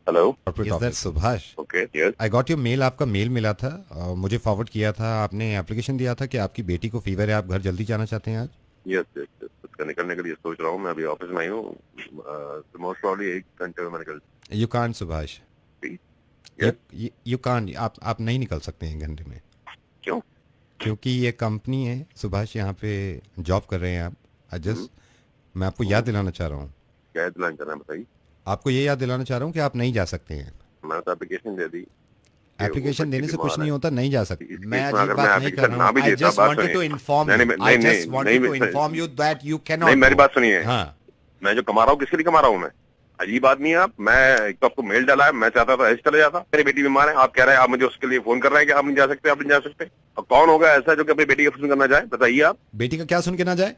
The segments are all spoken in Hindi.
Hello, Is that Subhash? Okay, yes, I got your mail, आपका मेल मिला था, मुझे फॉरवर्ड किया था, आपने एप्लीकेशन दिया था कि आपकी बेटी को फीवर है, आप घर जल्दी जाना चाहते हैं आज। यस यस यस, उसका निकलने के लिए सोच रहा हूँ। मैं अभी ऑफिस में आई हूँ, मोस्ट प्रॉब्ली 1 घंटे में मैं निकल। You can't Subhash, yes, you can't, आप नहीं निकल सकते हैं 1 घंटे में। क्यों? क्योंकि ये कंपनी है सुभाष, यहाँ पे जॉब कर रहे हैं आप। जस्ट मैं आपको याद दिलाना चाह रहा हूँ, क्या दिलाना चाह रहे हैं बताइए। आपको ये याद दिलाना चाह रहा हूँ कि आप नहीं जा सकते हैं। मैंने तो एप्लीकेशन दे दी कि वो एप्लीकेशन बच्चे देने से बीमार कुछ नहीं है। होता, नहीं जा सकते। इस मैं केस में अजीब अगर मैं बात नहीं कर एप्लीकेशन रहा ना हूँ। भी आई देता, जस्ट बात वांटेड सुनिए। टू इन्फॉर्म नहीं यू, नहीं आई नहीं जस्ट वांटेड टू नहीं inform you that you can नहीं, नॉट मेरी गो। बात सुनिए। हाँ, मैं जो कमा रहा हूँ किसके लिए कमा रहा हूँ मैं? अजीब आदमी है आप। मैं एक तो आपको मेल डाला है, मैं चाहता था ऐसे चले जाता। मेरी बेटी बीमार है, आप कह रहे हैं, आप मुझे उसके लिए फोन कर रहे हैं कि आप नहीं जा सकते, आप नहीं जा सकते। और कौन होगा ऐसा जो कि अपनी बेटी का फोन करना चाहे? बताइए आप। बेटी का क्या सुन के ना जाए?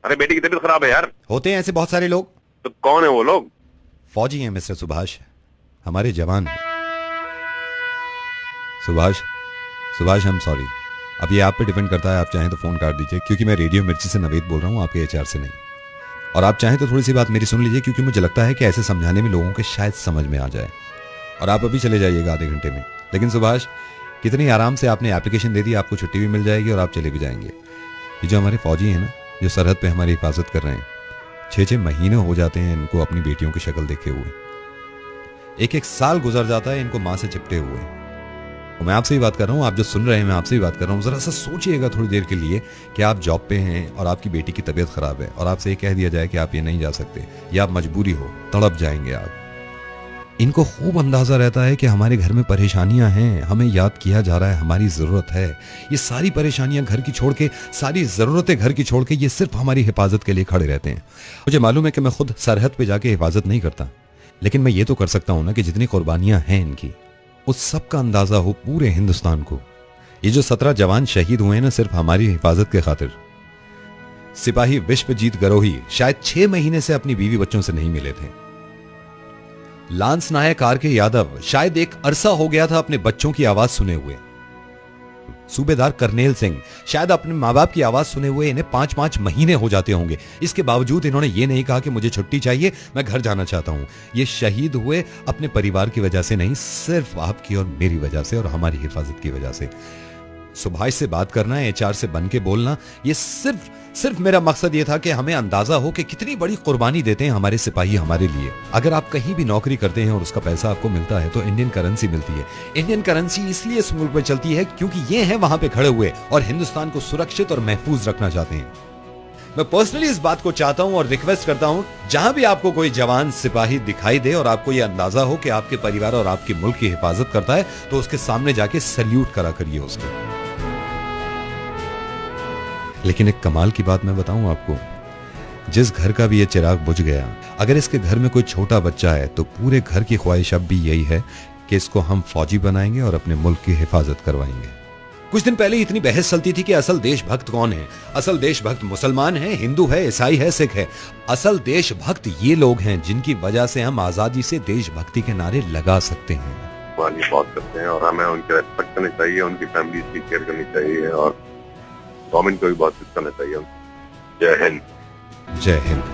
अरे बेटी की तबीयत खराब है यार। होते हैं ऐसे बहुत सारे लोग। तो कौन है वो लोग? फौजी हैं मिस्टर सुभाष, हमारे जवान हैं। Subhash, Subhash I am sorry, अब ये आप पे डिपेंड करता है, आप चाहें तो फोन काट दीजिए, क्योंकि मैं रेडियो मिर्ची से नवेद बोल रहा हूँ, आपके एचआर से नहीं। और आप चाहें तो थोड़ी सी बात मेरी सुन लीजिए, क्योंकि मुझे लगता है कि ऐसे समझाने में लोगों के शायद समझ में आ जाए। और आप अभी चले जाइएगा आधे घंटे में। लेकिन सुभाष, कितनी आराम से आपने एप्लीकेशन दे दी, आपको छुट्टी भी मिल जाएगी और आप चले भी जाएंगे। ये जो हमारे फौजी हैं ना, जो सरहद पे हमारी हिफाजत कर रहे हैं, 6-6 महीने हो जाते हैं इनको अपनी बेटियों की शक्ल देखे हुए। 1-1 साल गुजर जाता है इनको माँ से चिपटे हुए। मैं आपसे ही बात कर रहा हूँ, आप जो सुन रहे हैं, मैं आपसे ही बात कर रहा हूँ। जरा सा सोचिएगा थोड़ी देर के लिए कि आप जॉब पे हैं और आपकी बेटी की तबीयत खराब है और आपसे ये कह दिया जाए कि आप ये नहीं जा सकते, या आप मजबूरी हो, तड़प जाएंगे आप। इनको खूब अंदाजा रहता है कि हमारे घर में परेशानियां हैं, हमें याद किया जा रहा है, हमारी जरूरत है। ये सारी परेशानियां घर की छोड़ के, सारी जरूरतें घर की छोड़ के, ये सिर्फ हमारी हिफाजत के लिए खड़े रहते हैं। मुझे मालूम है कि मैं खुद सरहद पे जाके हिफाजत नहीं करता, लेकिन मैं ये तो कर सकता हूं ना कि जितनी कुर्बानियां हैं इनकी, उस सब का अंदाजा हो पूरे हिंदुस्तान को। ये जो 17 जवान शहीद हुए हैं ना सिर्फ हमारी हिफाजत के खातिर। सिपाही विश्वजीत गरोही शायद 6 महीने से अपनी बीवी बच्चों से नहीं मिले थे। लांस नायक आर.के. यादव शायद एक अरसा हो गया था अपने बच्चों की आवाज सुने हुए। सूबेदार करनेल सिंह शायद अपने माँ बाप की आवाज सुने हुए इन्हें 5-5 महीने हो जाते होंगे। इसके बावजूद इन्होंने ये नहीं कहा कि मुझे छुट्टी चाहिए, मैं घर जाना चाहता हूं। ये शहीद हुए अपने परिवार की वजह से नहीं, सिर्फ आपकी और मेरी वजह से और हमारी हिफाजत की वजह से। सुभाष से बात करना, एचआर से बन के बोलना, ये सिर्फ मेरा मकसद ये था कि हमें अंदाजा हो कि कितनी बड़ी कुर्बानी देते हैं हमारे सिपाही हमारे लिए। अगर आप कहीं भी नौकरी करते हैं और उसका पैसा आपको मिलता है तो इंडियन करेंसी मिलती है। इंडियन करेंसी इसलिए इस मुल्क में चलती है क्योंकि ये हैं वहां पे खड़े हुए और हिंदुस्तान को सुरक्षित और महफूज रखना चाहते हैं। मैं पर्सनली इस बात को चाहता हूं और रिक्वेस्ट करता हूं, जहां भी आपको कोई जवान सिपाही दिखाई दे और आपको यह अंदाजा हो कि आपके परिवार और आपके मुल्क की हिफाजत करता है, तो उसके सामने जाके सैल्यूट करा करिए उसको। लेकिन एक कमाल की बात मैं बताऊं आपको, जिस घर का भी ये चिराग बुझ गया, अगर इसके घर में कोई छोटा बच्चा है तो पूरे घर की ख्वाहिश अब भी यही है कि इसको हम फौजी बनाएंगे और अपने मुल्क की हिफाजत करवाएंगे। कुछ दिन पहले इतनी बहस चलती थी कि असल देशभक्त कौन है। असल देशभक्त मुसलमान है, हिंदू है, ईसाई है, सिख है। असल देशभक्त ये लोग हैं जिनकी वजह से हम आजादी से देशभक्ति के नारे लगा सकते हैं। बात करते हैं और हमें उनकी रेस्पेक्ट करनी चाहिए, उनकी फैमिली की केयर करनी चाहिए और गवर्नमेंट को भी बहुत कुछ करना चाहिए। जय हिंद। जय हिंद।